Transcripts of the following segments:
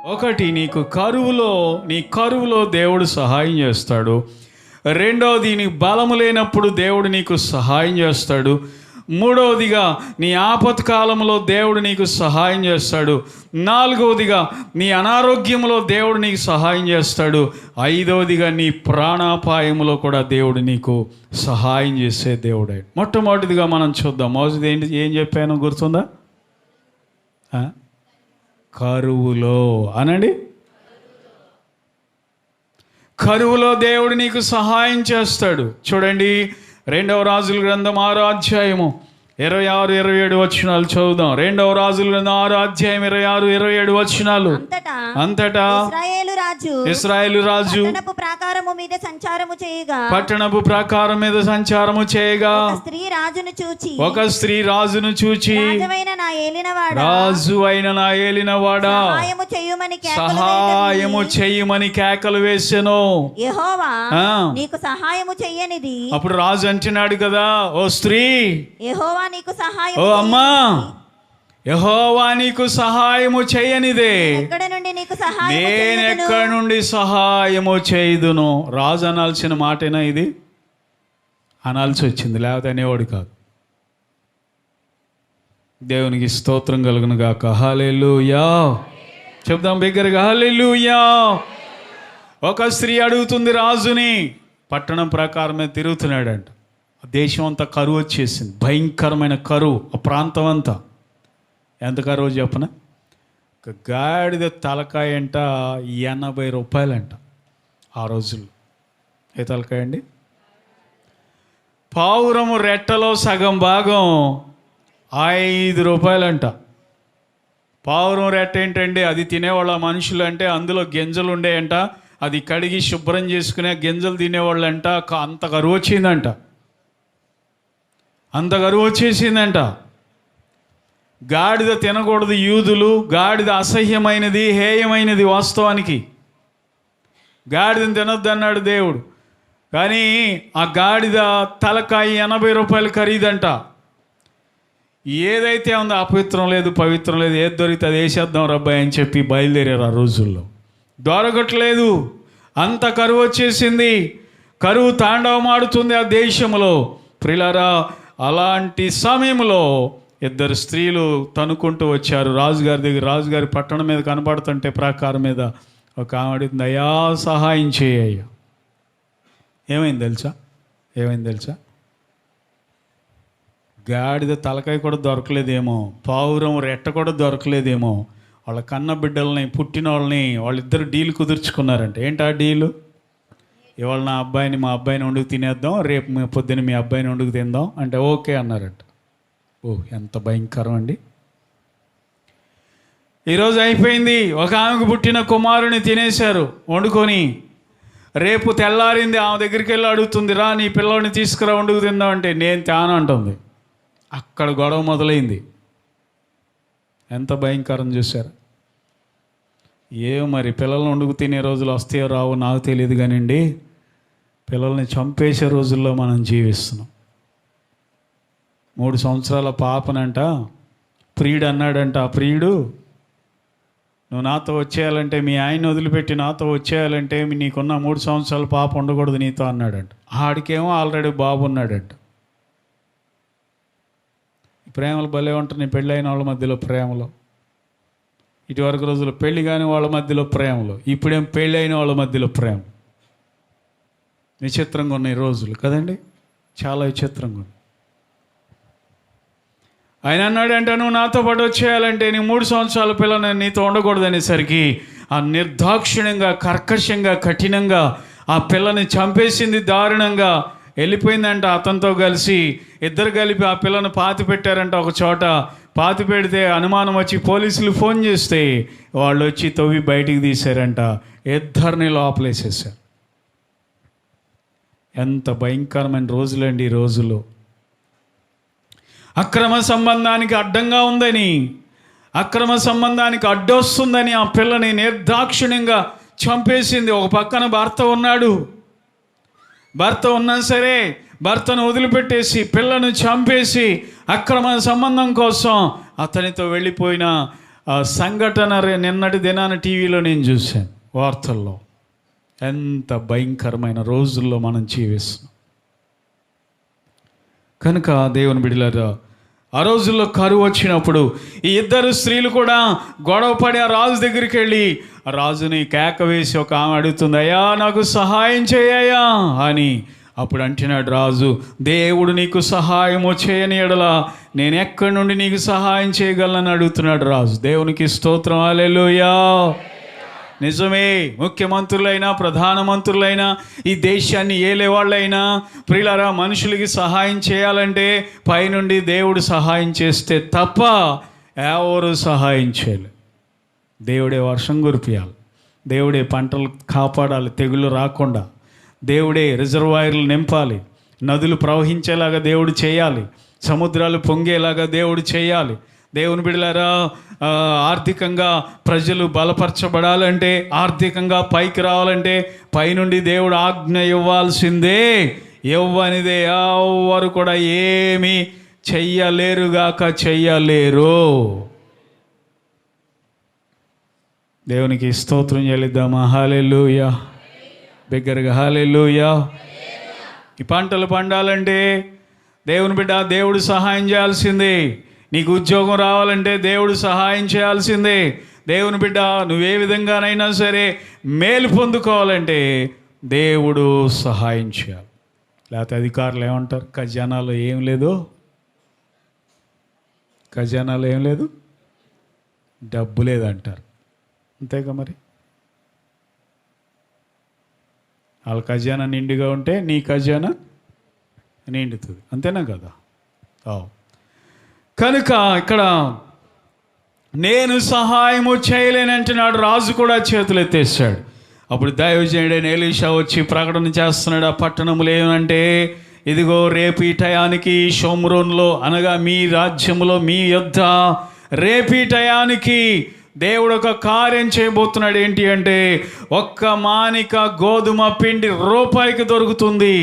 ఒకటి, నీ కరువులో దేవుడు సహాయం చేస్తాడు. రెండవది, నీ బలము లేనప్పుడు దేవుడు నీకు సహాయం చేస్తాడు. మూడవదిగా, నీ ఆపత్కాలంలో దేవుడు నీకు సహాయం చేస్తాడు. నాలుగవదిగా, నీ అనారోగ్యంలో దేవుడు నీకు సహాయం చేస్తాడు. ఐదవదిగా, నీ ప్రాణాపాయంలో కూడా దేవుడు నీకు సహాయం చేసే దేవుడే. మొట్టమొదటిదిగా మనం చూద్దాం. మొదటిది ఏంటి, ఏం చెప్పాను గుర్తుందా? కరువులో అనండి. కరువులో దేవుడు నీకు సహాయం చేస్తాడు. చూడండి, 2వ రాజుల గ్రంథం 6వ అధ్యాయము 26, 27 వచనాలు చదువుదాం. 2వ రాజుల గ్రంథం 6వ అధ్యాయం 26, 27 వచనాలు. అంతటా ఇశ్రాయేలు రాజు పట్టణపు ప్రాకారము మీద సంచారము చేయగా ఒక స్త్రీ రాజును చూచి రాజు అయిన నా ఏలినవాడా సహాయము చెయ్యమని కేకలు వేసెను. యెహోవా నీకు సహాయము చెయ్యనిది. అప్పుడు రాజు అంటున్నాడు కదా, ఓ స్త్రీ, యెహోవా నీకు సహాయం, ఓ అమ్మా, యెహోవా నీకు సహాయము చేయనిదే, నేనెక్కడ నుండి సహాయము చేయుదును. రాజు అనాల్సిన మాటేనా ఇది? అనాల్సి వచ్చింది, లేకపోతే అనేవాడు కాదు. దేవునికి స్తోత్రం కలుగును గాక. హల్లెలూయా. చెప్దాం బిగ్గరగా, హల్లెలూయా. ఒక స్త్రీ అడుగుతుంది రాజుని, పట్టణం ప్రకారమే తిరుగుతున్నాడంట. దేశం అంతా కరువు వచ్చేసింది, భయంకరమైన కరువు. ఆ ప్రాంతం అంతా ఎంత కరువు చెప్పన, గాడిద తలకాయ అంట 80 రూపాయలంట ఆ రోజుల్లో. ఏ తలకాయ అండి? పావురము రెట్టలో సగం భాగం 5 రూపాయలంట. పావురం రెట్ట ఏంటండి? అది తినేవాళ్ళ మనుషులు అంటే అందులో గింజలు ఉండేయంట. అది కడిగి శుభ్రం చేసుకునే గింజలు తినేవాళ్ళంట. అంత కరువు వచ్చిందంట, అంత కరువు వచ్చేసిందంట. గాడిద తినకూడదు యూదులు. గాడిద అసహ్యమైనది, హేయమైనది. వాస్తవానికి గాడిదని తినొద్దు అన్నాడు దేవుడు. కానీ ఆ గాడిద తలకాయ 80 రూపాయలు ఖరీదంట. ఏదైతే ఉందో అపవిత్రం లేదు, పవిత్రం లేదు, ఏది దొరికితే అది వేసేద్దాం రబ్బాయి అని చెప్పి బయలుదేరారు ఆ రోజుల్లో. దొరకట్లేదు, అంత కరువు వచ్చేసింది. కరువు తాండవమాడుతుంది ఆ దేశంలో. ప్రియులారా, అలాంటి సమయంలో 2 స్త్రీలు తనుకుంటూ వచ్చారు రాజుగారి దగ్గర. రాజుగారి పట్టణం మీద కనబడుతుంటే ప్రాకారం మీద ఒక ఆవిడ, అయ్యా సహాయం చేయ్యా. ఏమైంది తెలుసా? గాడిద తలకాయ కూడా దొరకలేదేమో, పావురం రెట్ట కూడా దొరకలేదేమో. వాళ్ళ కన్న బిడ్డల్ని, పుట్టిన వాళ్ళని, వాళ్ళిద్దరు డీల్ కుదుర్చుకున్నారంట. ఏంటి ఆ డీలు? ఇవాళ మా అబ్బాయిని వండుకు తినేద్దాం, రేపు పొద్దున్న మీ అబ్బాయిని వండుకు తిందాం అంటే ఓకే అన్నారంట. ఓ, ఎంత భయంకరం అండి. ఈరోజు అయిపోయింది. ఒక ఆమెకు పుట్టిన కుమారుని తినేశారు వండుకొని. రేపు తెల్లారింది, ఆమె దగ్గరికి వెళ్ళి అడుగుతుంది, రా నీ పిల్లోడిని తీసుకురా వండుకు తిందాం అంటే నేను తేను అంటుంది. అక్కడ గొడవ మొదలైంది. ఎంత భయంకరం చూశారు. మరి పిల్లల్ని వండుకు తినే రోజులు వస్తాయో రావో నాకు తెలియదు కానివ్వండి, పిల్లల్ని చంపేసే రోజుల్లో మనం జీవిస్తున్నాం. 3 సంవత్సరాల పాపనంట ప్రియుడు అన్నాడంట. ఆ ప్రియుడు, నువ్వు నాతో వచ్చేయాలంటే, మీ ఆయన్ని వదిలిపెట్టి నాతో వచ్చేయాలంటే నీకున్న 3 సంవత్సరాల పాప ఉండకూడదు నీతో అన్నాడంట. ఆడికేమో ఆల్రెడీ బాబు ఉన్నాడంట. ప్రేమలు భలే ఉంటున్నాయి పెళ్ళైన వాళ్ళ మధ్యలో ప్రేమలో. ఇటువరకు రోజులు పెళ్ళి కాని వాళ్ళ మధ్యలో ప్రేమలు, ఇప్పుడేం పెళ్ళి అయిన వాళ్ళ మధ్యలో ప్రేమ. విచిత్రంగా ఉన్నాయి రోజులు కదండి, చాలా విచిత్రంగా ఉంది. ఆయన అన్నాడంటే, నువ్వు నాతో పాటు వచ్చేయాలంటే నీ 3 సంవత్సరాల పిల్లని నీతో ఉండకూడదు అనేసరికి ఆ నిర్దాక్షిణ్యంగా, కర్కశంగా, కఠినంగా ఆ పిల్లని చంపేసింది. దారుణంగా వెళ్ళిపోయిందంట. అతనితో కలిసి ఇద్దరు కలిపి ఆ పిల్లను పాతి పెట్టారంట. ఒక చోట పాతి పెడితే అనుమానం వచ్చి పోలీసులు ఫోన్ చేస్తే వాళ్ళు వచ్చి తవ్వి బయటికి తీశారంట. ఇద్దరిని లోపలేసేసారు. ఎంత భయంకరమైన రోజులండి ఈ రోజులు. అక్రమ సంబంధానికి అడ్డంగా ఉందని, అక్రమ సంబంధానికి అడ్డొస్తుందని ఆ పిల్లని నిర్దాక్షిణ్యంగా చంపేసింది. ఒక పక్కన భర్త ఉన్నాడు. భర్త ఉన్నా సరే భర్తను వదిలిపెట్టేసి పిల్లను చంపేసి అక్రమ సంబంధం కోసం అతనితో వెళ్ళిపోయిన సంఘటన నిన్నటి దినాన టీవీలో నేను చూశాను, వార్తల్లో. ఎంత భయంకరమైన రోజుల్లో మనం జీవిస్తున్నాం. కనుక దేవుని బిడ్డలారా, ఆ రోజుల్లో కరువు వచ్చినప్పుడు ఈ ఇద్దరు స్త్రీలు కూడా గొడవపడి ఆ రాజు దగ్గరికి వెళ్ళి ఆ రాజుని కేక వేసి ఒక ఆమె అడుగుతుంది, అయ్యా నాకు సహాయం చేయ్యా అని. అప్పుడు అంటున్నాడు రాజు, దేవుడు నీకు సహాయము చేయని ఎడల నేను ఎక్కడి నుండి నీకు సహాయం చేయగలను అడుగుతున్నాడు రాజు. దేవునికి స్తోత్రం, హల్లెలూయా. నిజమే, ముఖ్యమంత్రులైనా ప్రధానమంత్రులైనా ఈ దేశాన్ని ఏలేవాళ్ళైనా ప్రియులారా, మనుషులకి సహాయం చేయాలంటే పైనుండి దేవుడు సహాయం చేస్తే తప్ప ఎవరు సహాయం చేయలేదు. దేవుడే వర్షం కురిపియాలి, దేవుడే పంటలు కాపాడాలి తెగులు రాకుండా, దేవుడే రిజర్వాయర్లు నింపాలి, నదులు ప్రవహించేలాగా దేవుడు చేయాలి, సముద్రాలు పొంగేలాగా దేవుడు చేయాలి. దేవుని బిడ్డలారా, ఆర్థికంగా ప్రజలు బలపరచబడాలంటే, ఆర్థికంగా పైకి రావాలంటే పైనుండి దేవుడు ఆజ్ఞ ఇవ్వాల్సిందే. ఇవ్వనిదే ఎవరు కూడా ఏమీ చెయ్యలేరుగాక చెయ్యలేరు. దేవునికి స్తోత్రం చెల్లిద్దామా? హల్లెలూయా. బిగ్గరగా హల్లెలూయా. ఈ పంటలు పండాలంటే దేవుని బిడ్డ దేవుడు సహాయం చేయాల్సిందే. నీకు ఉద్యోగం రావాలంటే దేవుడు సహాయం చేయాల్సిందే. దేవుని బిడ్డ నువ్వే విధంగానైనా సరే మేలు పొందుకోవాలంటే దేవుడు సహాయం చేయాలి. లేకపోతే అధికారులు ఏమంటారు, ఖజానాలో ఏం లేదు, ఖజానాలో ఏం లేదు, డబ్బు లేదంటారు. అంతేగా మరి. వాళ్ళ ఖజానా నిండుగా ఉంటే నీ ఖజానా నిండుతుంది, అంతేనా కదా? కనుక ఇక్కడ నేను సహాయము చేయలేనంటున్నాడు రాజు. కూడా చేతులు ఎత్తేసాడు. అప్పుడు దైవజనుడైన ఎలీషా వచ్చి ప్రకటన చేస్తున్నాడు ఆ పట్టణంలో. ఏమంటే, ఇదిగో రేపు ఈ టయానికి షోమ్రోన్లో, అనగా మీ రాజ్యంలో మీ యొద్ద రేపు ఈ టయానికి దేవుడు ఒక కార్యం చేయబోతున్నాడు. ఏంటి అంటే, ఒక్క మానిక గోధుమ పిండి రూపాయికి దొరుకుతుంది,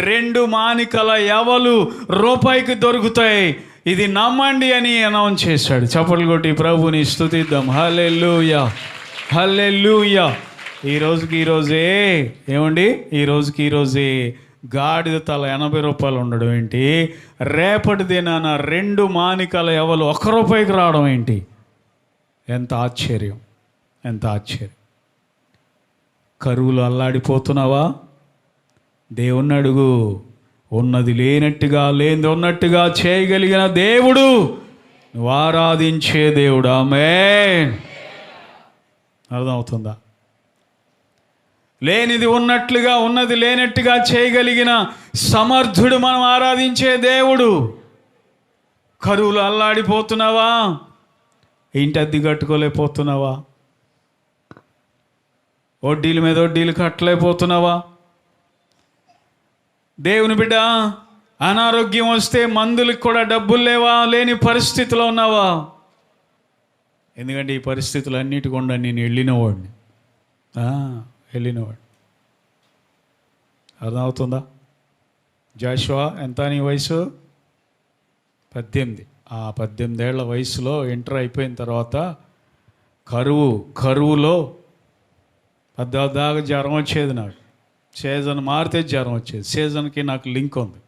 2 మానికల యవలు రూపాయికి దొరుకుతాయి. ఇది నమ్మండి అని అనౌన్స్ చేశాడు. చప్పట్లు కొట్టి ప్రభుని స్తుతిద్దాం. హల్లెలూయా, హల్లెలూయా. ఈ రోజే ఏమండి, ఈ రోజే గాడిద తల 80 రూపాయలు ఉండడం ఏంటి? రేపటి దినాన 2 మానికల యవలు 1 రూపాయికి రావడం ఏంటి? ఎంత ఆశ్చర్యం, ఎంత ఆశ్చర్యం. కరువులు అల్లాడిపోతున్నావా? దేవుణ్ణి అడుగు. ఉన్నది లేనట్టుగా, లేనిది ఉన్నట్టుగా చేయగలిగిన దేవుడు, నువ్వు ఆరాధించే దేవుడు. ఆమేన్. అర్థమవుతుందా? లేనిది ఉన్నట్లుగా, ఉన్నది లేనట్టుగా చేయగలిగిన సమర్థుడు మనం ఆరాధించే దేవుడు. కరువులు అల్లాడిపోతున్నావా? ఇంటి అద్దె కట్టుకోలేకపోతున్నావా? వడ్డీల మీద వడ్డీలు కట్టలేకపోతున్నావా? దేవుని బిడ్డ, అనారోగ్యం వస్తే మందులకు కూడా డబ్బులు లేవా? లేని పరిస్థితిలో ఉన్నావా? ఎందుకంటే ఈ పరిస్థితులు అన్నిటి గుండా నేను వెళ్ళినవాడిని. అర్థమవుతుందా? జాషువా, ఎంత నీ వయసు? 18. ఆ 18 ఏళ్ల వయసులో ఇంటర్ అయిపోయిన తర్వాత కరువులో 10 దాకా జ్వరం వచ్చేది నాకు. సీజన్ మారితే జ్వరం వచ్చేది. సీజన్కి నాకు లింక్ ఉంది,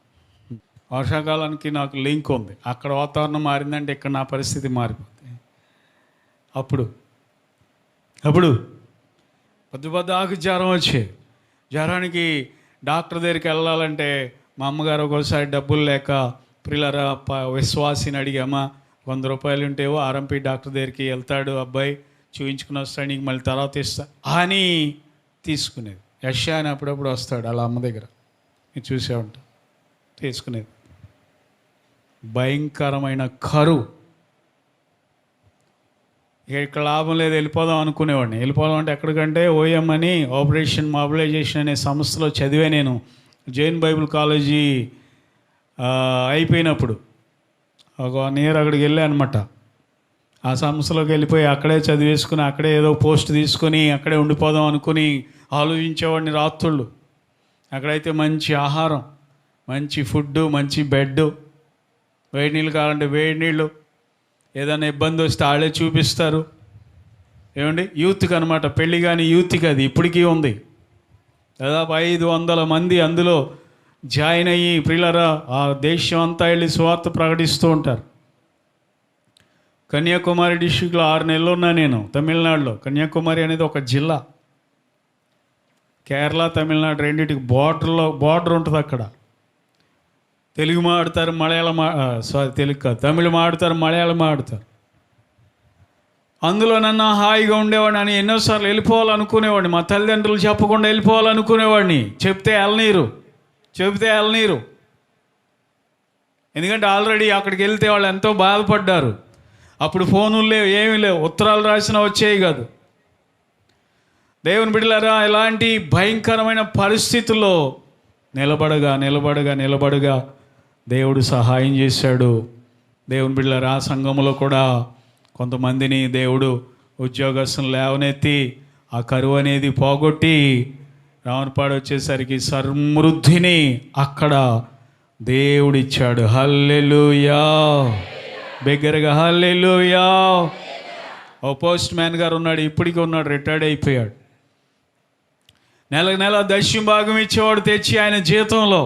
వర్షాకాలానికి నాకు లింక్ ఉంది. అక్కడ వాతావరణం మారిందంటే ఇక్కడ నా పరిస్థితి మారిపోతుంది. అప్పుడు 10 దాకా జ్వరం వచ్చేది. జ్వరానికి డాక్టర్ దగ్గరికి వెళ్ళాలంటే మా అమ్మగారు ఒక్కోసారి డబ్బులు లేక, ప్రియులారా, విశ్వాసిని అడిగామా, 100 రూపాయలు ఉంటేవో ఆర్ఎంపీ డాక్టర్ దగ్గరికి వెళ్తాడు అబ్బాయి, చూయించుకుని వస్తాడు, నీకు మళ్ళీ తర్వాత ఇస్తా అని తీసుకునేది. యెషయా అని అప్పుడప్పుడు వస్తాడు అలా అమ్మ దగ్గర, మీరు చూసే ఉంటా, తీసుకునేది. భయంకరమైన కరువు. ఇక్కడ లాభం లేదు, వెళ్ళిపోదాం అనుకునేవాడిని. వెళ్ళిపోదాం అంటే ఎక్కడికంటే ఓఎం అని, ఆపరేషన్ మొబిలైజేషన్ అనే సంస్థలో చదివే నేను. జైన్ బైబిల్ కాలేజీ అయిపోయినప్పుడు ఒక 1 year అక్కడికి వెళ్ళా అనమాట. ఆ సంస్థలోకి వెళ్ళిపోయి అక్కడే చదివేసుకుని, అక్కడే ఏదో పోస్ట్ తీసుకొని అక్కడే ఉండిపోదాం అనుకుని ఆలోచించేవాడిని రాత్రుళ్ళు. అక్కడైతే మంచి ఆహారం, మంచి ఫుడ్డు, మంచి బెడ్, వేడి నీళ్ళు కావాలంటే వేడి నీళ్ళు, ఏదైనా ఇబ్బంది వస్తే వాళ్ళే చూపిస్తారు. ఏమండి, యూత్కి అనమాట, పెళ్ళి కానీ యూత్కి అది ఇప్పటికీ ఉంది. దాదాపు 500 మంది అందులో జాయిన్ అయ్యి ప్రియులారా ఆ దేశం అంతా వెళ్ళి సువార్త ప్రకటిస్తూ ఉంటారు. కన్యాకుమారి డిస్ట్రిక్ట్లో 6 నెలలు ఉన్నా నేను, తమిళనాడులో. కన్యాకుమారి అనేది ఒక జిల్లా. కేరళ తమిళనాడు రెండింటికి బార్డర్ ఉంటుంది అక్కడ. తెలుగు మాట్లాడతారు, మలయాళం తెలుగు కాదు, తమిళ మాట్లాడతారు, మలయాళం మాట్లాడతారు. అందులో నన్ను హాయిగా ఉండేవాడిని. అని ఎన్నోసార్లు వెళ్ళిపోవాలనుకునేవాడిని. మా తల్లిదండ్రులు చెప్పకుండా వెళ్ళిపోవాలనుకునేవాడిని. చెప్తే వెళ్ళనీరు. ఎందుకంటే ఆల్రెడీ అక్కడికి వెళ్తే వాళ్ళు ఎంతో బాధపడ్డారు. అప్పుడు ఫోనులు లేవు, ఏమీ లేవు, ఉత్తరాలు రాసినా వచ్చేవి కాదు. దేవుని బిడ్డలారా, ఇలాంటి భయంకరమైన పరిస్థితుల్లో నిలబడగా దేవుడు సహాయం చేశాడు. దేవుని బిడ్డలారా, ఆ సంఘంలో కూడా కొంతమందిని దేవుడు ఉద్యోగస్తులు లేవనెత్తి ఆ కరువు అనేది పోగొట్టి రావణపాడు వచ్చేసరికి సమృద్ధిని అక్కడ దేవుడిచ్చాడు. హల్లెలూయా, బిగ్గరగా హల్లెలూయా. ఓ పోస్ట్ మ్యాన్ గారు ఉన్నాడు, ఇప్పటికీ ఉన్నాడు, రిటైర్డ్ అయిపోయాడు. నెల దశమ భాగం ఇచ్చేవాడు తెచ్చి ఆయన జీతంలో.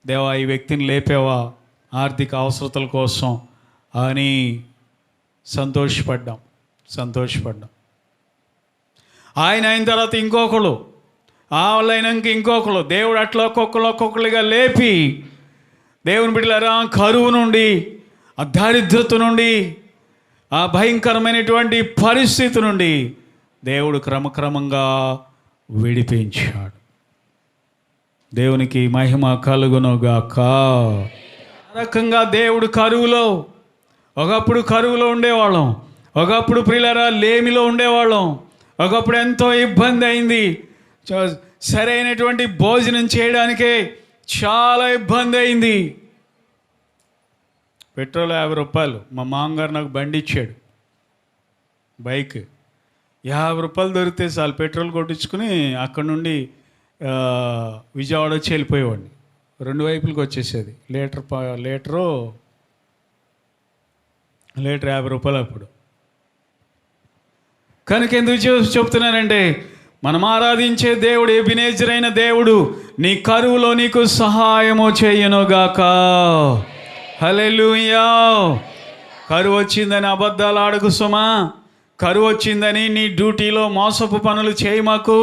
దేవా, ఈ వ్యక్తిని లేపేవా ఆర్థిక అవసరతల కోసం అని సంతోషపడ్డాం. ఆయన అయిన తర్వాత ఇంకొకళ్ళు, వాళ్ళైనాక ఇంకొకళ్ళు. దేవుడు అట్లా ఒక్కొక్కరుగా లేపి దేవుని బిడ్డలారా, కరువు నుండి, ఆ దారిద్రత నుండి, ఆ భయంకరమైనటువంటి పరిస్థితి నుండి దేవుడు క్రమక్రమంగా విడిపించాడు. దేవునికి మహిమ కలుగునుగాక. ఆ రకంగా దేవుడు ఒకప్పుడు కరువులో ఉండేవాళ్ళం, ఒకప్పుడు ప్రియులారా లేమిలో ఉండేవాళ్ళం, ఒకప్పుడు ఎంతో ఇబ్బంది అయింది. సరైనటువంటి భోజనం చేయడానికే చాలా ఇబ్బంది అయింది. పెట్రోల్ 50 రూపాయలు. మా మామగారు నాకు బండి ఇచ్చాడు, బైక్. 50 రూపాయలు దొరికితే చాలు పెట్రోల్ కొట్టించుకుని అక్కడ నుండి విజయవాడ వచ్చి వెళ్ళిపోయేవాడిని. 2 వైపులకి వచ్చేసేది. లీటర్ 50 రూపాయలు అప్పుడు. కనుక ఎందుకు చెప్తున్నానంటే, మనం ఆరాధించే దేవుడు ఎబెనెజర్ అయిన దేవుడు నీ కరువులో నీకు సహాయము చేయనుగాక. హల్లెలూయా. కరువు వచ్చిందని అబద్ధాలు ఆడకు సుమా. కరువు వచ్చిందని నీ డ్యూటీలో మోసపు పనులు చేయమాకు.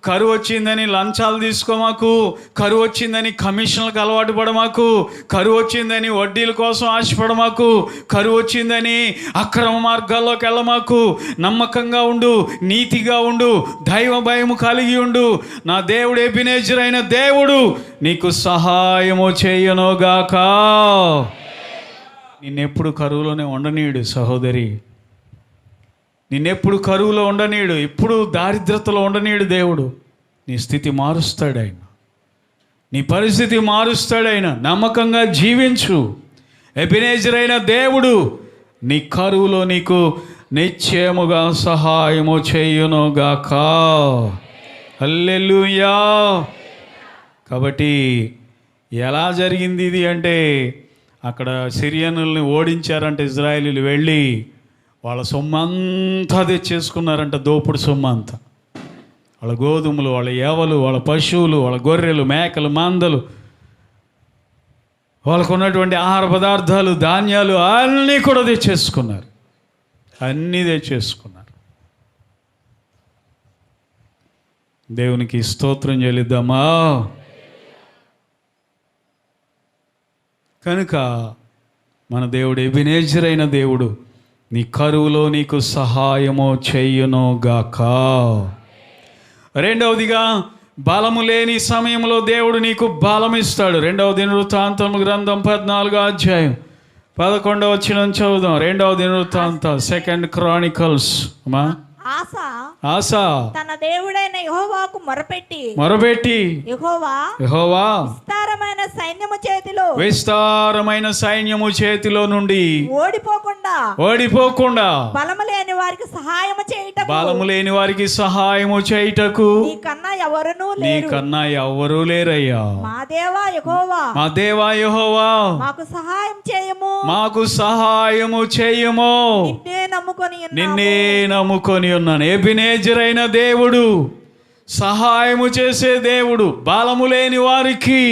కరువు వచ్చిందని లంచాలు తీసుకోమాకు. కరువు వచ్చిందని కమిషన్లకు అలవాటు పడమాకు. కరువు వచ్చిందని వడ్డీల కోసం ఆశపడమాకు. కరువు వచ్చిందని అక్రమ మార్గాల్లోకి వెళ్ళమాకు. నమ్మకంగా ఉండు, నీతిగా ఉండు, దైవ భయము కలిగి ఉండు. నా దేవుడు ఎబెనెజర్ అయిన దేవుడు నీకు సహాయము చేయనుగాక. నిన్నెప్పుడు కరువులోనే ఉండనీయుడు సహోదరి. నిన్నెప్పుడు కరువులో ఉండనీయుడు, ఎప్పుడు దారిద్రతలో ఉండనీయుడు. దేవుడు నీ స్థితి మారుస్తాడు. ఆయన నీ పరిస్థితి మారుస్తాడు. ఆయన నమ్మకంగా జీవించు. ఎబెనెజర్ అయిన దేవుడు నీ కరువులో నీకు నిశ్చయముగా సహాయము చేయునుగాక. హల్లెలూయా. కాబట్టి ఎలా జరిగింది ఇది అంటే, అక్కడ సిరియనుల్ని ఓడించారంట ఇజ్రాయేలీలు. వెళ్ళి వాళ్ళ సొమ్మంతా తెచ్చేసుకున్నారంట, దోపుడు సొమ్మంతా. వాళ్ళ గోధుమలు, వాళ్ళ ఏవలు, వాళ్ళ పశువులు, వాళ్ళ గొర్రెలు, మేకలు, మందలు, వాళ్ళకు ఉన్నటువంటి ఆహార పదార్థాలు, ధాన్యాలు అన్నీ కూడా తెచ్చేసుకున్నారు. దేవునికి స్తోత్రం చెల్లిద్దామా. కనుక మన దేవుడు ఎబెనెజర్ అయిన దేవుడు నీ కరువులో నీకు సహాయము చేయునుగాక. రెండవదిగా, బలము లేని సమయంలో దేవుడు నీకు బలం ఇస్తాడు. 2వ దినవృత్తాంతం గ్రంథం 14వ అధ్యాయం 11వ వచనం చదువుదాం. 2వ దినవృత్తాంతం, 2 Chronicles. ఆ ఆస తన దేవుడైన యెహోవాకు మొరపెట్టి యెహోవా విస్తారమైన సైన్యము చేతిలో నుండి ఓడిపోకుండా బలము లేని వారికి సహాయము చేయుటకు నీకన్నా ఎవరూ లేరయ్యా. మా దేవా యెహోవా మాకు సహాయము చేయము. నిన్నే నమ్ముకొని ఉన్నాను. ఎబినేజరైన దేవుడు, సహాయము చేసే దేవుడు, బలము లేని వారికి.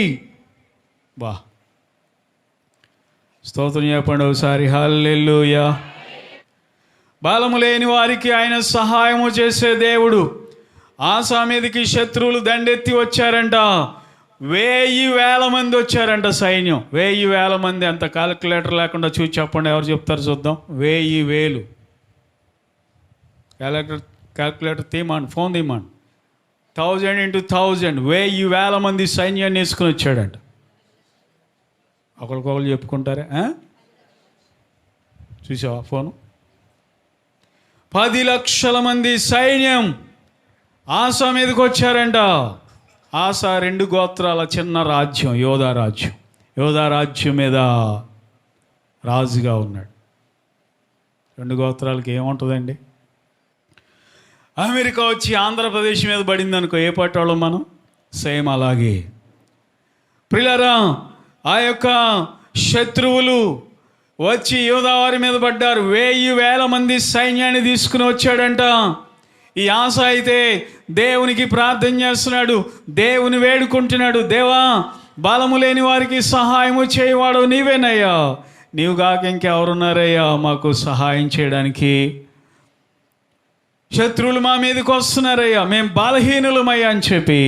బా స్తోత్రం చెప్పండి ఒకసారి. హల్లెలూయా. బలము లేని వారికి ఆయన సహాయము చేసే దేవుడు. ఆసా మీదకి శత్రువులు దండెత్తి వచ్చారంట. 1000 మంది వచ్చారంట సైన్యం. 1000 మంది. అంత క్యాలిక్యులేటర్ లేకుండా చూసి చెప్పండి, ఎవరు చెప్తారు చూద్దాం. 1000 క్యాలిక్యులేటర్ తీయమండి, ఫోన్ తీయమండి. 1000 into 1000, 1000 మంది సైన్యాన్ని వేసుకుని వచ్చాడంట. ఒకరికొకరు చెప్పుకుంటారే. చూసావా ఫోను? 10 లక్షల మంది సైన్యం ఆసా మీదకి వచ్చారంట. ఆసా 2 గోత్రాల చిన్న రాజ్యం, యోధా రాజ్యం. యోధా రాజ్యం మీద రాజుగా ఉన్నాడు. 2 గోత్రాలకి ఏముంటుందండి? అమెరికా వచ్చి ఆంధ్రప్రదేశ్ మీద పడింది అనుకో, ఏ పట్టోళ్ళం మనం? సేమ్ అలాగే. ప్రియులారా, ఆ యొక్క శత్రువులు వచ్చి యోధావారి మీద పడ్డారు. 1000 మంది సైన్యాన్ని తీసుకుని వచ్చాడంట. ఈ ఆశ అయితే దేవునికి ప్రార్థన చేస్తున్నాడు, దేవుని వేడుకుంటున్నాడు. దేవా, బలము లేని వారికి సహాయము చేయవాడు నీవేనయ్యా. నీవు కాక ఇంకెవరున్నారయ్యా మాకు సహాయం చేయడానికి? శత్రువులు మా మీదకి వస్తున్నారయ్యా, మేము బలహీనులమయ్యా అని చెప్పి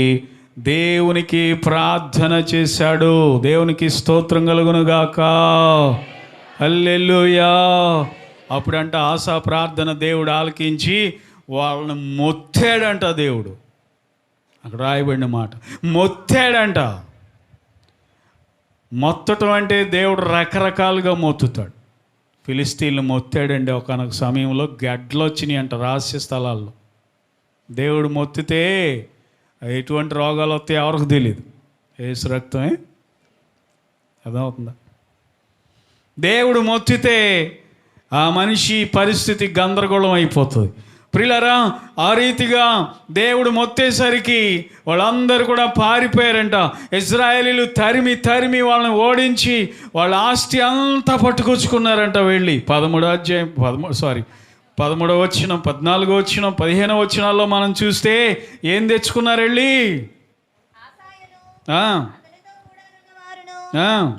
దేవునికి ప్రార్థన చేశాడు. దేవునికి స్తోత్రం కలుగును గాక. హల్లెలూయా. అప్పుడంట ఆశా ప్రార్థన దేవుడు ఆలకించి వాళ్ళని మొత్తాడంట. దేవుడు అక్కడ రాయబడిన మాట, మొత్తాడంట. మొత్తటం అంటే దేవుడు రకరకాలుగా మొత్తుతాడు. ఫిలిస్తీన్లు మొత్తాడండి. ఒకనొక సమయంలో గడ్డలు వచ్చినాయి అంట రహస్య స్థలాల్లో. దేవుడు మొత్తితే ఎటువంటి రోగాలు వస్తాయి ఎవరికి తెలియదు. ఏసు రక్తమే అర్థమవుతుందా? దేవుడు మొత్తితే ఆ మనిషి పరిస్థితి గందరగోళం అయిపోతుంది. ప్రియులారా, ఆ రీతిగా దేవుడు మొత్తేసరికి వాళ్ళందరూ కూడా పారిపోయారంట. ఇశ్రాయేలీలు తరిమి తరిమి వాళ్ళని ఓడించి వాళ్ళ ఆస్తి అంతా పట్టుకొచ్చుకున్నారంట. వెళ్ళి 13వ వచనం, 14వ వచనం, 15వ వచనాల్లో మనం చూస్తే ఏం తెచ్చుకున్నారు వెళ్ళి?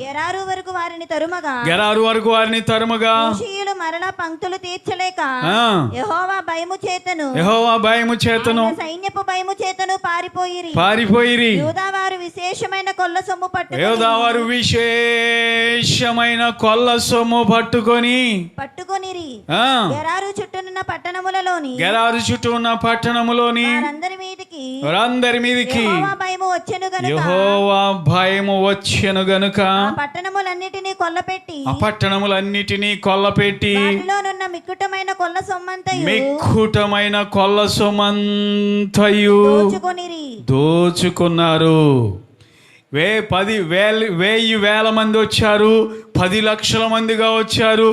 గెరారు వరకు వారిని తరుమగా మరలా పంక్తులు తీర్చలేక యెహోవా భయము చేతను సైన్యపు భయము చేతను పారిపోయిరి. యూదావారు విశేషమైన కొల్ల సొమ్ము పట్టుకొనిరి. గెరారు చుట్టూ ఉన్న పట్టణములోని వారందరి మీదికి యెహోవా భయము వచ్చెను గనుక ఆ పట్టణములన్నిటినీ కొల్లపెట్టి వాటిలోనున్న మిక్కుటమైన కొల్ల సొమ్మంతయు దోచుకున్నారు. 10,000 మంది వచ్చారు, 10 లక్షల మందిగా వచ్చారు.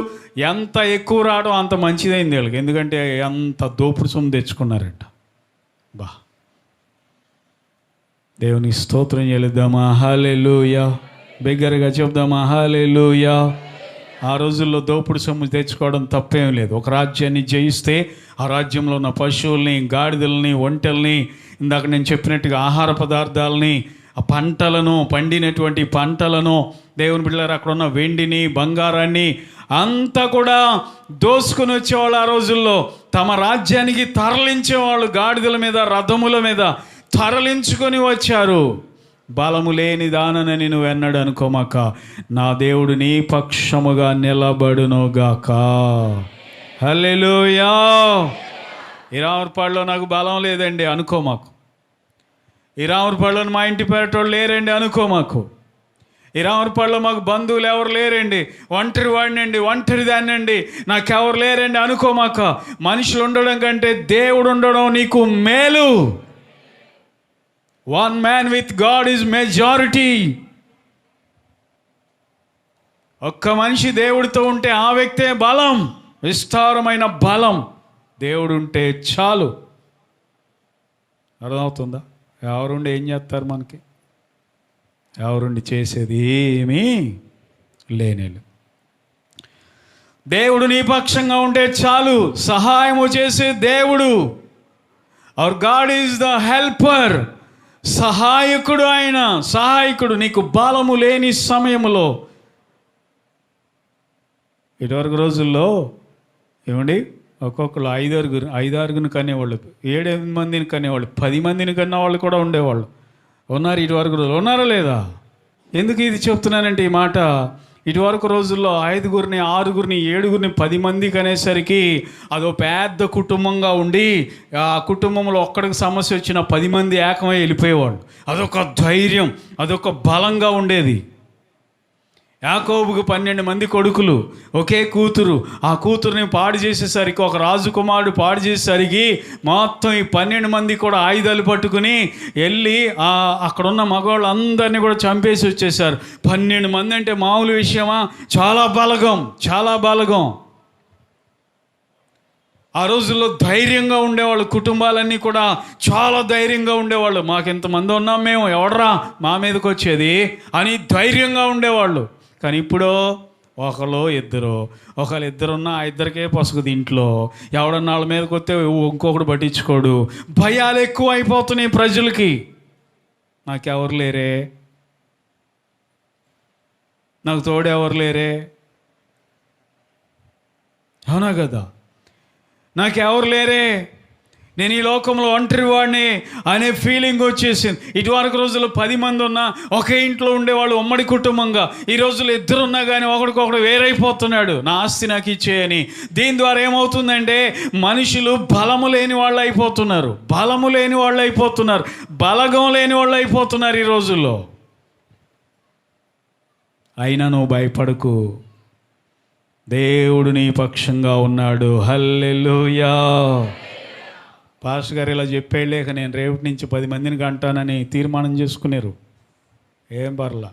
ఎంత ఎక్కువ రావడం అంత మంచిదైంది వీళ్ళకి. ఎందుకంటే అంత దోపుడు సొమ్ము తెచ్చుకున్నారంట. బా, దేవుని స్తోత్రం చెల్లిద్దామా? హల్లెలూయా. బిగ్గరగా చెప్దామా? హల్లెలూయా. ఆ రోజుల్లో దోపుడు సొమ్ము తెచ్చుకోవడం తప్పేం లేదు. ఒక రాజ్యాన్ని జయిస్తే ఆ రాజ్యంలో ఉన్న పశువుల్ని, గాడిదల్ని, ఒంటెల్ని, ఇందాక నేను చెప్పినట్టుగా ఆహార పదార్థాలని, ఆ పంటలను, పండినటువంటి పంటలను, దేవుని బిడ్డలారా అక్కడ ఉన్న వెండిని, బంగారాన్ని అంతా కూడా దోసుకుని వచ్చేవాళ్ళు. ఆ రోజుల్లో తమ రాజ్యానికి తరలించేవాళ్ళు. గాడిదల మీద, రథముల మీద తరలించుకొని వచ్చారు. బలము లేని దానని నువ్వు ఎన్నడు అనుకోమాక, నా దేవుడు నీ పక్షముగా నిలబడునుగాక. హల్లెలూయా. ఈ రామర్పాడులో నాకు బలం లేదండి అనుకోమాకు. ఈ రామర్పాడులో మా ఇంటి పేరటోళ్ళు లేరండి అనుకోమాకు. ఈ రామరపాడులో మాకు బంధువులు ఎవరు లేరండి, ఒంటరి వాడినండి, ఒంటరి దాన్నండి, నాకెవరు లేరండి అనుకోమాక. మనుషులు ఉండడం కంటే దేవుడు ఉండడం నీకు మేలు. One man with God is majority. ఒక్క మనిషి దేవుడితో ఉంటే ఆ వ్యక్తే బలం, విస్తారమైన బలం. దేవుడు ఉంటే చాలు. అర్థమవుతుందా? ఎవరుండి ఏం చేస్తారు మనకి? ఎవరుండి చేసేది ఏమీ లేనేలు. దేవుడు నీ పక్షంగా ఉంటే చాలు. సహాయము చేసే దేవుడు. Hour God is the helper. సహాయకుడు ఆయన, సహాయకుడు. నీకు బలము లేని సమయంలో, ఇదివరకు రోజుల్లో ఏమండి ఒక్కొక్కరు ఐదారుగురిని కనేవాళ్ళు, 7-8 మందిని కనేవాళ్ళు, 10 మందిని కన్నా వాళ్ళు కూడా ఉండేవాళ్ళు. ఉన్నారు ఇటువరకు రోజులు, ఉన్నారా లేదా? ఎందుకు ఇది చెప్తున్నానంటే ఈ మాట, ఇటువరకు రోజుల్లో 5గురిని 6గురిని 7గురిని 10 మందికి అనేసరికి అదో పెద్ద కుటుంబంగా ఉండి ఆ కుటుంబంలో ఒక్కడికి సమస్య వచ్చిన 10 మంది ఏకమై వెళ్ళిపోయేవాళ్ళు. అదొక ధైర్యం, అదొక బలంగా ఉండేది. యాకోబుకు 12 మంది కొడుకులు, ఒకే కూతురు. ఆ కూతురుని పాడు చేసేసరికి, ఒక రాజకుమారుడు పాడు చేసేసరికి మొత్తం ఈ 12 మంది కూడా ఆయుధాలు పట్టుకుని వెళ్ళి అక్కడున్న మగవాళ్ళు అందరినీ కూడా చంపేసి వచ్చేసారు. 12 మంది అంటే మామూలు విషయమా? చాలా బలగం, చాలా బలగం. ఆ రోజుల్లో ధైర్యంగా ఉండేవాళ్ళు. కుటుంబాలన్నీ కూడా చాలా ధైర్యంగా ఉండేవాళ్ళు. మాకు ఇంతమంది ఉన్నాం, మేము ఎవడరా మా మీదకి వచ్చేది అని ధైర్యంగా ఉండేవాళ్ళు. కానీ ఇప్పుడు ఒకళ్ళు ఇద్దరున్నా ఆ ఇద్దరికే పసుకు దీంట్లో. ఎవడన్నా వాళ్ళ మీదకి వస్తే ఇంకొకడు పట్టించుకోడు. భయాలు ఎక్కువ అయిపోతున్నాయి ప్రజలకి. నాకెవరు లేరే, నాకు తోడు ఎవరు లేరే, అవునా కదా? నాకెవరు లేరే, నేను ఈ లోకంలో ఒంటరి వాడిని అనే ఫీలింగ్ వచ్చేసింది. ఇటువరకు రోజుల్లో 10 మంది ఉన్నా ఒకే ఇంట్లో ఉండేవాళ్ళు, ఉమ్మడి కుటుంబంగా. ఈ రోజుల్లో 2 ఉన్నా కానీ ఒకడికొకడు వేరైపోతున్నాడు, నా ఆస్తి నాకు ఇచ్చేయని. దీని ద్వారా ఏమవుతుందంటే మనుషులు బలము లేని వాళ్ళు అయిపోతున్నారు, బలము లేని వాళ్ళు అయిపోతున్నారు, బలగం లేని వాళ్ళు అయిపోతున్నారు ఈ రోజుల్లో. అయినా నువ్వు భయపడకు, దేవుడు నీ పక్షంగా ఉన్నాడు. హల్లెలూయా. పాస్టర్ గారు ఇలా చెప్పేళ్ళేక నేను రేపటి నుంచి 10 మందిని కంటానని తీర్మానం చేసుకున్నారు. ఏం పర్లా.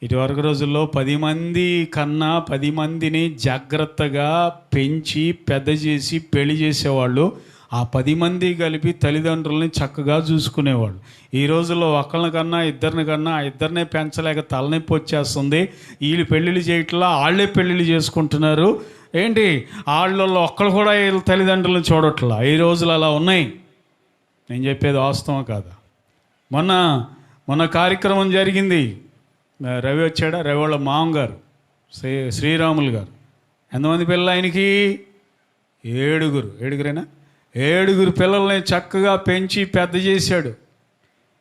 ఇటువరకు రోజుల్లో 10 మంది కన్నా 10 మందిని జాగ్రత్తగా పెంచి పెద్ద చేసి పెళ్లి చేసేవాళ్ళు. ఆ 10 మంది కలిపి తల్లిదండ్రులని చక్కగా చూసుకునేవాళ్ళు. ఈ రోజుల్లో ఒకళ్ళని కన్నా ఇద్దరినే పెంచలేక తలనొప్పి వచ్చేస్తుంది. వీళ్ళు పెళ్ళిళ్ళు చేయట్లా, వాళ్ళే పెళ్ళిళ్ళు చేసుకుంటున్నారు. ఏంటి వాళ్ళల్లో ఒక్కళ్ళు కూడా వీళ్ళ తల్లిదండ్రులను చూడట్లా. ఈ రోజులు అలా ఉన్నాయి. నేను చెప్పేది వాస్తవం కాదా? మొన్న కార్యక్రమం జరిగింది. రవి వచ్చాడా? రవి వాళ్ళ మామగారు శ్రీరాములు గారు. ఎంతమంది పిల్లలు ఆయనకి? 7గురేనా? 7 పిల్లల్ని చక్కగా పెంచి పెద్ద చేశాడు.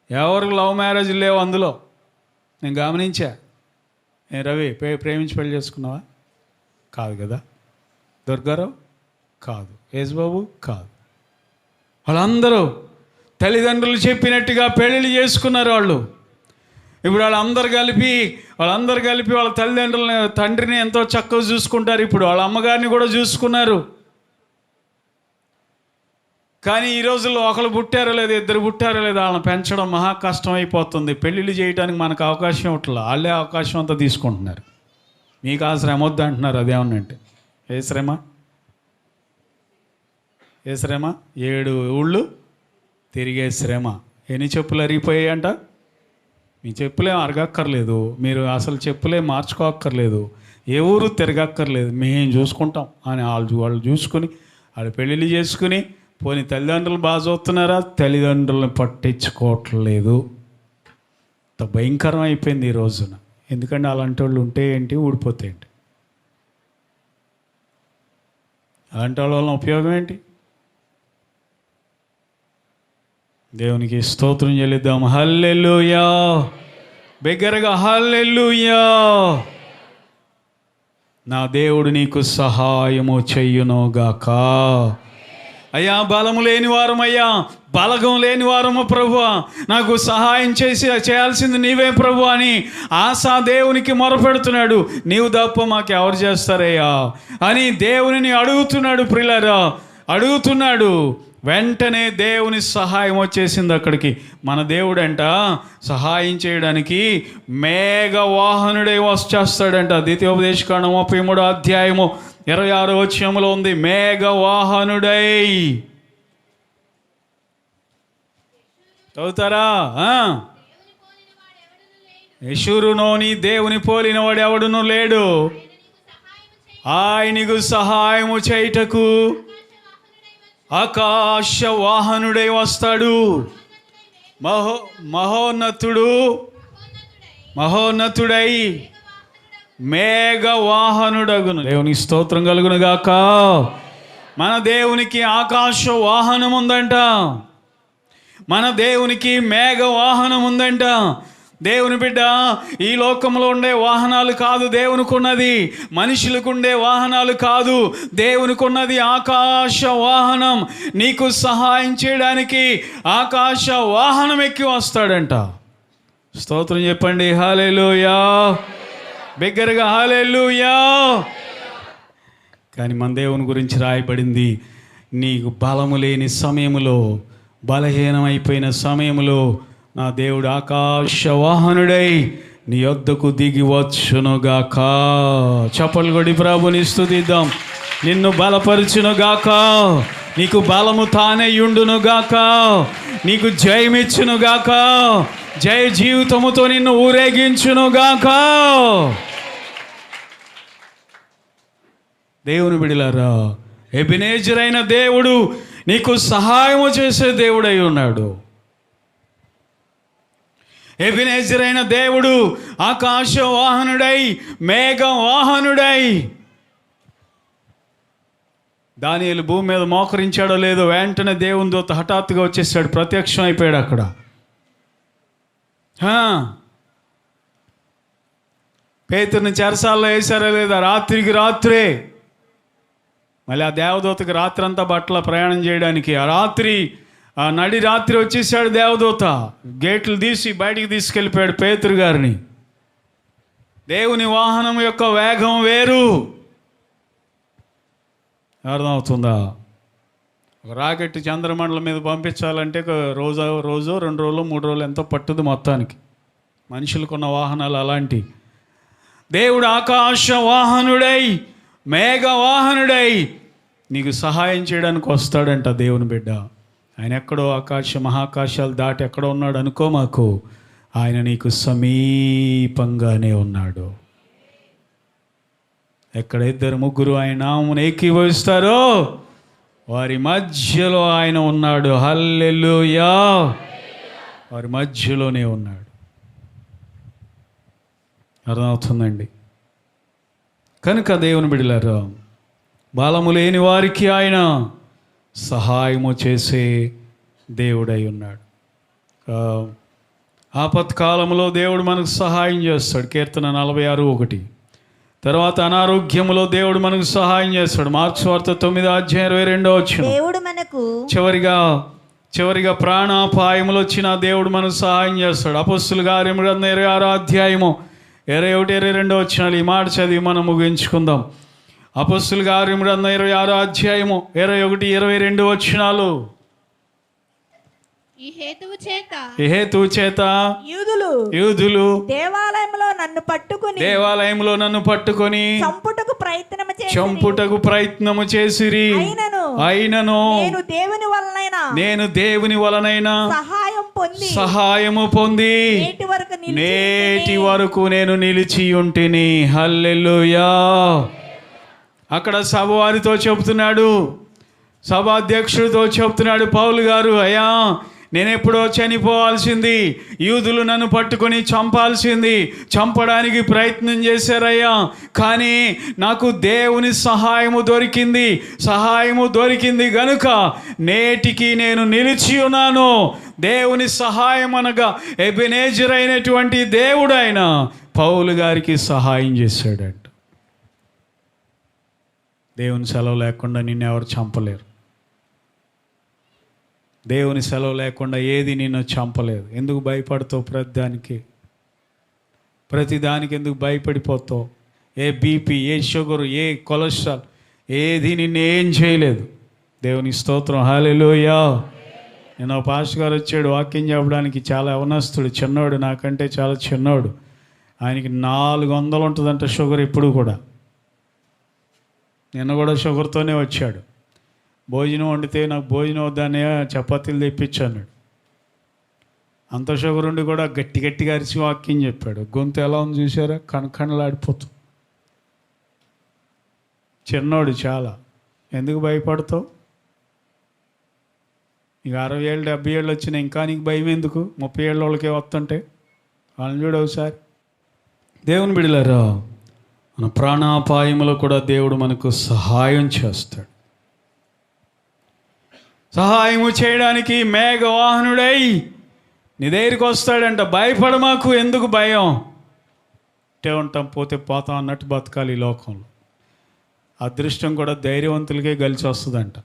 ఎవరికి లవ్ మ్యారేజ్ లేవు అందులో. నేను గమనించా. రవి ప్రేమించి పెళ్లి చేసుకున్నావా? కాదు కదా. దుర్గారావు కాదు, యేసుబాబు కాదు. వాళ్ళందరూ తల్లిదండ్రులు చెప్పినట్టుగా పెళ్ళిళ్ళు చేసుకున్నారు వాళ్ళు. ఇప్పుడు వాళ్ళందరూ కలిపి వాళ్ళ తండ్రిని ఎంతో చక్కగా చూసుకుంటారు. ఇప్పుడు వాళ్ళ అమ్మగారిని కూడా చూసుకున్నారు. కానీ ఈ రోజుల్లో ఒకళ్ళు పుట్టారో లేదు, 2 పుట్టారో లేదు, వాళ్ళని పెంచడం మహా కష్టం అయిపోతుంది. పెళ్ళిళ్ళు చేయడానికి మనకు అవకాశం ఇవ్వట్లా, వాళ్ళే అవకాశం అంతా తీసుకుంటున్నారు. మీకు ఆ శ్రమ వద్దు అంటున్నారు. అదేమన్నంటే ఏ శ్రమ? 7 ఊళ్ళు తిరిగే శ్రమ. ఎన్ని చెప్పులు అరిగిపోయాయంట? మీ చెప్పులేం అరగక్కర్లేదు, మీరు అసలు చెప్పులే మార్చుకోక్కర్లేదు, ఏ ఊరు తిరగక్కర్లేదు, మేము చూసుకుంటాం అని వాళ్ళు చూసుకుని వాళ్ళు పెళ్ళిళ్ళు చేసుకుని పోనీ తల్లిదండ్రులు బాగా చూస్తున్నారా? తల్లిదండ్రులను పట్టించుకోవట్లేదు. అంత భయంకరం అయిపోయింది ఈ రోజున. ఎందుకంటే అలాంటి వాళ్ళు ఉంటే ఏంటి, ఊడిపోతే ఏంటి? అలాంటి వాళ్ళ వలన ఉపయోగం ఏంటి? దేవునికి స్తోత్రం చెల్లిద్దాం. హల్లెలూయా. బిగ్గరగా హల్లెలూయా. నా దేవుడు నీకు సహాయము చెయ్యునుగాక. అయ్యా బలము లేని వారమయ్యా, బలగం లేని వారము ప్రభువా, నాకు సహాయం చేయాల్సింది నీవే ప్రభు అని ఆశా దేవునికి మొరపెడుతున్నాడు. నీవు తప్ప మాకు ఎవరు చేస్తారయ్యా అని దేవునిని అడుగుతున్నాడు. ప్రియులారా, అడుగుతున్నాడు. వెంటనే దేవుని సహాయం వచ్చేసింది అక్కడికి. మన దేవుడంట సహాయం చేయడానికి మేఘవాహనుడై వచ్చేస్తాడంట. ద్వితీయోపదేశకాండం 33 అధ్యాయము 26 వచనములో ఉంది, మేఘవాహనుడై. చదువుతారా? యెషూరునోని దేవుని పోలిన వాడు ఎవడును లేడు, ఆయనకు సహాయము చేయుటకు ఆకాశ వాహనుడై వస్తాడు. మహోన్నతుడై మేఘవాహనుడగును. దేవునికి స్తోత్రం కలుగును గాక. మన దేవునికి ఆకాశ వాహనం ఉందంట. మన దేవునికి మేఘ వాహనం ఉందంట. దేవుని బిడ్డ, ఈ లోకంలో ఉండే వాహనాలు కాదు దేవునికి ఉన్నది, మనుషులకు ఉండే వాహనాలు కాదు దేవునికి ఉన్నది. ఆకాశ వాహనం. నీకు సహాయం చేయడానికి ఆకాశ వాహనం ఎక్కి వస్తాడంట. స్తోత్రం చెప్పండి, హల్లెలూయా. బిగ్గరగా హల్లెలూయా. కానీ మన దేవుని గురించి రాయబడింది, నీకు బలము లేని సమయములో, బలహీనమైపోయిన సమయములో నా దేవుడు ఆకాశ వాహనుడై నీ యొద్దకు దిగి వచ్చునుగాక. చప్పలు కొడి ప్రభుని స్తుతిద్దాం. నిన్ను బలపరచునుగాక, నీకు బలము తానయ్యుండునుగాక, నీకు జయమిచ్చునుగాక, జయ జీవితముతో నిన్ను ఊరేగించునుగాక. దేవుని బిడ్డలారా, ఎబెనేజర్ అయిన దేవుడు నీకు సహాయము చేసే దేవుడై ఉన్నాడు. ఎబెనేజర్ అయిన దేవుడు ఆకాశ వాహనుడై, మేఘ వాహనుడై. దానియేలు భూమి మీద మోకరించాడో లేదో, వెంటనే దేవుని దూత హఠాత్తుగా వచ్చేసాడు, ప్రత్యక్షం అయిపోయాడు అక్కడ. పేతురుని చెరసాల్లో వేశారో లేదా, రాత్రికి రాత్రే మళ్ళీ ఆ దేవదూతకి రాత్రి అంతా బట్టల ప్రయాణం చేయడానికి, ఆ రాత్రి ఆ నడి రాత్రి వచ్చేసాడు దేవదూత. గేట్లు తీసి బయటికి తీసుకెళ్ళిపోయాడు పేతురు గారిని. దేవుని వాహనం యొక్క వేగం వేరు. అర్థమవుతుందా? ఒక రాకెట్ చంద్రమండలం మీద పంపించాలంటే రోజు 2 రోజులు 3 రోజులు ఎంతో పట్టుది మొత్తానికి. మనుషులకున్న వాహనాలు అలాంటి. దేవుడు ఆకాశ వాహనుడై, మేఘ వాహనుడై నీకు సహాయం చేయడానికి వస్తాడంట. దేవుని బిడ్డ, ఆయన ఎక్కడో మహాకాశాలు దాటి ఎక్కడో ఉన్నాడు అనుకో మాకు. ఆయన నీకు సమీపంగానే ఉన్నాడు. ఎక్కడ 2-3 ఆయన నామమున ఏకీభవిస్తారో వారి మధ్యలో ఆయన ఉన్నాడు. హల్లెలూయా. వారి మధ్యలోనే ఉన్నాడు. అర్థమవుతుందండి? కనుక దేవుని బిడ్డలారా, బలము లేని వారికి ఆయన సహాయము చేసే దేవుడై ఉన్నాడు. ఆపత్కాలంలో దేవుడు మనకు సహాయం చేస్తాడు. కీర్తన 46:1. తర్వాత అనారోగ్యములో దేవుడు మనకు సహాయం చేస్తాడు. మార్క్స్ వార్త 9:22 దేవుడు మనకు చివరిగా ప్రాణాపాయములు వచ్చిన దేవుడు మనకు సహాయం చేస్తాడు. అపొస్తలుల కార్యములు 26 అధ్యాయము 21-22 ఈ మాట చదివి మనం ముగించుకుందాం. అపొస్తలుల కార్యములు 26 అధ్యాయము 21-22 ఈ హేతువు చేత యూదులు దేవాలయంలో నన్ను పట్టుకొని చంపుటకు ప్రయత్నము చేసిరి. అయినను నేను దేవుని వలనైనా సహాయము పొంది నేటి వరకు నేను నిలిచి ఉంటిని. హల్లెలూయా. అక్కడ సభ వారితో చెబుతున్నాడు, సభాధ్యక్షుడితో చెబుతున్నాడు, పౌలు గారు, అయ్యా నేను ఎప్పుడో చనిపోవాల్సింది, యూదులు నన్ను పట్టుకొని చంపడానికి ప్రయత్నం చేశారయ్యా, కానీ నాకు దేవుని సహాయము దొరికింది గనుక నేటికి నేను నిలిచి ఉన్నాను. దేవుని సహాయం అనగా ఎబెనేజర్ అయినటువంటి దేవుడు ఆయన పౌలు గారికి సహాయం చేశాడంట. దేవుని సెలవు లేకుండా నిన్ను ఎవరు చంపలేరు. దేవుని సెలవు లేకుండా ఏది నిన్ను చంపలేదు. ఎందుకు భయపడతావు? ప్రతిదానికి ఎందుకు భయపడిపోతావు? ఏ బీపీ, ఏ షుగరు, ఏ కొలెస్ట్రాల్ ఏది నిన్ను ఏం చేయలేదు. దేవుని స్తోత్రం. హల్లెలూయా. నేను పాస్టర్ గారు వచ్చాడు వాక్యం చెప్పడానికి. చాలా యవనస్తుడు, చిన్నోడు, నాకంటే చాలా చిన్నోడు. ఆయనకి 400 ఉంటుందంట షుగర్ ఇప్పుడు కూడా. నిన్న కూడా షుగర్తోనే వచ్చాడు. భోజనం వండితే నాకు భోజనం వద్దనే చపాతీలు తెప్పించాను. అంత షుగర్ ఉండి కూడా గట్టి గట్టిగా అరిచి వాక్యం చెప్పాడు. గొంతు ఎలా ఉంది చూసారా? కణకణలాడిపోతుంది. చిన్నోడు చాలా. ఎందుకు భయపడతావు? ఇక 60 ఏళ్ళు 70 ఏళ్ళు వచ్చినా ఇంకా నీకు భయం ఎందుకు? 30 ఏళ్ళ వాళ్ళకే వస్తుంటే వాళ్ళని చూడు ఒకసారి. దేవుని బిడ్డలారా, మన ప్రాణాపాయములో కూడా దేవుడు మనకు సహాయం చేస్తాడు. సహాయము చేయడానికి మేఘవాహనుడై నీ దగ్గరికి వస్తాడంట. భయపడమాకు. ఎందుకు భయం? అంటే ఉంటాం, పోతే పోతాం అన్నట్టు బతకాలి ఈ లోకంలో. అదృష్టం కూడా ధైర్యవంతులకే కలిసి వస్తుందంట.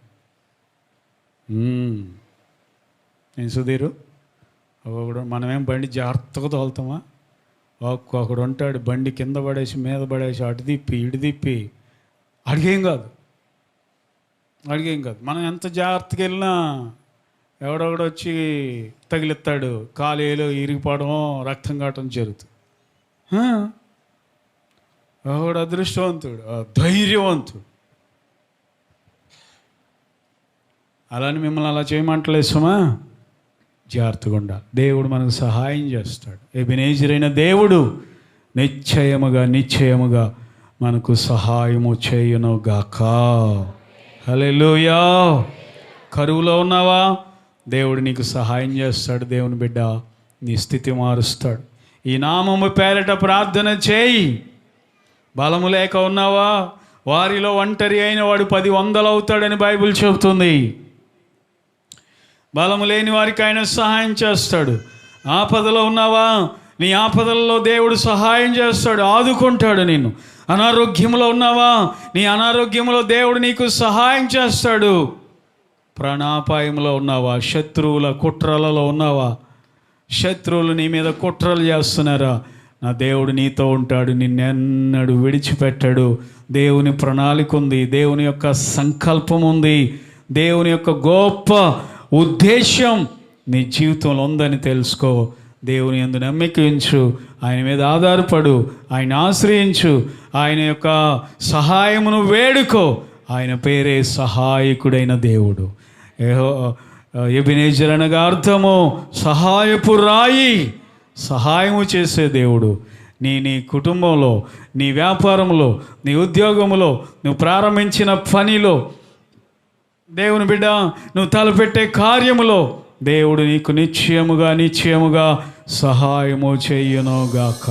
నేను సుధీరు ఒకడు, మనమేం బండి జాగ్రత్తగా తోలుతామా? ఒక్కొక్కడు ఉంటాడు బండి కింద పడేసి మీద పడేసి అటు తిప్పి ఇటు తిప్పి. అడిగేం కాదు. మనం ఎంత జాగ్రత్తగా వెళ్ళినా ఎవడొకడు వచ్చి తగిలిస్తాడు. కాలేలు ఇరిగిపోవడం, రక్తం కావటం జరుగుతుంది. ఒకడు అదృష్టవంతుడు, ధైర్యవంతుడు. అలాని మిమ్మల్ని అలా చేయమంటలేదు సుమా. జాగ్రత్తగా ఉండాలి. దేవుడు మనకు సహాయం చేస్తాడు. ఎబెనేజర్ అయిన దేవుడు నిశ్చయముగా మనకు సహాయము చేయునుగాక. హల్లెలూయా. కరువులో ఉన్నావా? దేవుడు నీకు సహాయం చేస్తాడు. దేవుని బిడ్డ నీ స్థితి మారుస్తాడు. ఈ నామము పేరట ప్రార్థన చేయి. బలము లేక ఉన్నావా? వారిలో ఒంటరి అయిన వాడు 10 వందలు అవుతాడని బైబిల్ చెబుతుంది. బలము లేని వారికి ఆయన సహాయం చేస్తాడు. ఆపదలో ఉన్నావా? నీ ఆపదలలో దేవుడు సహాయం చేస్తాడు, ఆదుకుంటాడు నిన్ను. అనారోగ్యంలో ఉన్నావా? నీ అనారోగ్యంలో దేవుడు నీకు సహాయం చేస్తాడు. ప్రాణాపాయంలో ఉన్నావా? శత్రువుల కుట్రలలో ఉన్నావా? శత్రువులు నీ మీద కుట్రలు చేస్తున్నారా? నా దేవుడు నీతో ఉంటాడు, నిన్నెన్నడు విడిచిపెట్టాడు. దేవుని ప్రణాళిక ఉంది, దేవుని యొక్క సంకల్పం ఉంది, దేవుని యొక్క గొప్ప ఉద్దేశం నీ జీవితంలో ఉందని తెలుసుకో. దేవుని యందు నమ్మిక ఉంచు, ఆయన మీద ఆధారపడు, ఆయన ఆశ్రయించు, ఆయన యొక్క సహాయమును వేడుకో. ఆయన పేరే సహాయకుడైన దేవుడు. ఎబెనేజర్ అనగా అర్థము సహాయపు రాయి. సహాయము చేసే దేవుడు. నీ కుటుంబంలో, నీ వ్యాపారంలో, నీ ఉద్యోగంలో, నువ్వు ప్రారంభించిన పనిలో, దేవుని బిడ్డ నువ్వు తలపెట్టే కార్యములో దేవుడు నీకు నిశ్చయముగా సహాయము చేయునుగాక.